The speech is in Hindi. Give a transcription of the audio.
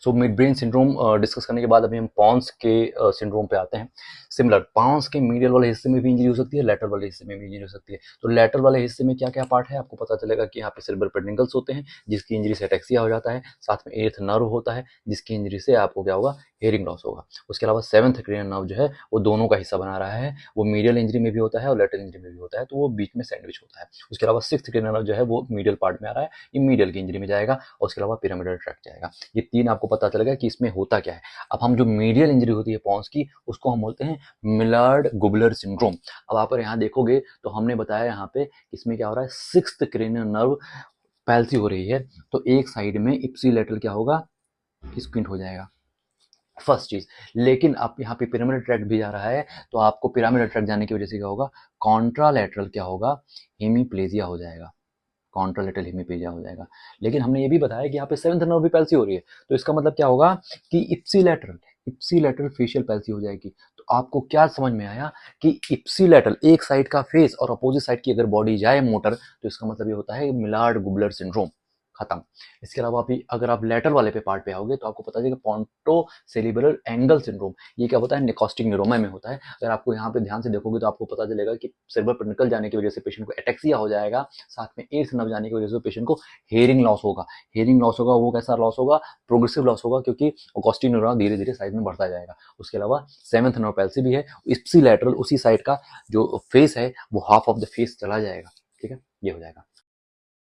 So mid brain syndrome discuss करने के बाद अभी हम पॉन्स के सिंड्रोम पे आते हैं। सिमिलर पॉन्स के मीडियल वाले हिस्से में भी इंजरी हो सकती है, लेटरल वाले हिस्से में भी इंजरी हो सकती है। तो लेटरल वाले हिस्से में क्या क्या पार्ट है आपको पता चलेगा कि यहाँ पे सेरेब्रल पेडुनकल्स होते हैं जिसकी इंजरी से एटेक्सिया हो जाता है, साथ में एथ नर्व होता है जिसकी इंजरी से आपको क्या होगा, हेयरिंग लॉस होगा। उसके अलावा सेवंथ क्रेनियल नर्व जो है वो दोनों का हिस्सा बना रहा है, वो मीडियल इंजरी में भी होता है और लेटरल इंजरी में भी होता है, तो वो बीच में सैंडविच होता है। उसके अलावा सिक्स्थ क्रेनियल नर्व जो है वो मीडियल पार्ट में आ रहा है, ये मीडियल की इंजरी में जाएगा और उसके अलावा पिरामिडल ट्रैक्ट जाएगा। ये तीन आपको पता चलेगा कि इसमें होता क्या है। अब हम जो मीडियल इंजरी होती है पॉन्स की उसको हम बोलते हैं मिलार्ड गुबलर सिंड्रोम। अब आप यहाँ देखोगे तो हमने बताया यहाँ पे इसमें क्या हो रहा है, सिक्स्थ क्रेनियल नर्व पैल्सी हो रही है, तो एक साइड में इप्सिलेटरल क्या होगा, स्क्विंट हो जाएगा, फर्स्ट चीज। लेकिन आप यहाँ पे पिरामिडल ट्रैक्ट भी जा रहा है, तो आपको पिरामिडल ट्रैक्ट जाने की वजह से क्या होगा, कॉन्ट्रालैटरल क्या होगा, हेमीप्लेजिया हो जाएगा, कॉन्ट्रालेटरल हेमीप्लेजिया हो जाएगा। लेकिन हमने ये भी बताया कि यहाँ पे सेवंथ नर्व भी पैल्सी हो रही है, तो इसका मतलब क्या होगा कि इप्सिलेटरल फेशियल पैल्सी हो जाएगी। तो आपको क्या समझ में आया कि इप्सिलेटरल एक साइड का फेस और अपोजिट साइड की अगर बॉडी जाए मोटर, तो इसका मतलब ये होता है मिलार्ड गुबलर सिंड्रोम, खत्म। इसके अलावा अभी अगर आप लेटर वाले पे पार्ट पे आओगे तो आपको पता चलेगा पोंटो सेरिब्रल एंगल सिंड्रोम, ये क्या होता है, निकोस्टिक न्यूरोमा में होता है। अगर आपको यहाँ पे ध्यान से देखोगे तो आपको पता चलेगा कि सेरेब्रल पेडुनकल जाने की वजह से पेशेंट को एटेक्सिया हो जाएगा, साथ में एर्थ नर्व जाने की वजह से पेशेंट को हेयरिंग लॉस होगा। हेयरिंग लॉस होगा, वो कैसा लॉस होगा, प्रोग्रेसिव लॉस होगा, क्योंकि निकोस्टिक न्यूरोमा धीरे धीरे साइज में बढ़ता जाएगा। उसके अलावा सेवंथ नर्व पैल्सी भी है, इप्सिलैटरल उसी साइड का जो फेस है वो हाफ ऑफ द फेस चला जाएगा, ठीक है, ये हो जाएगा।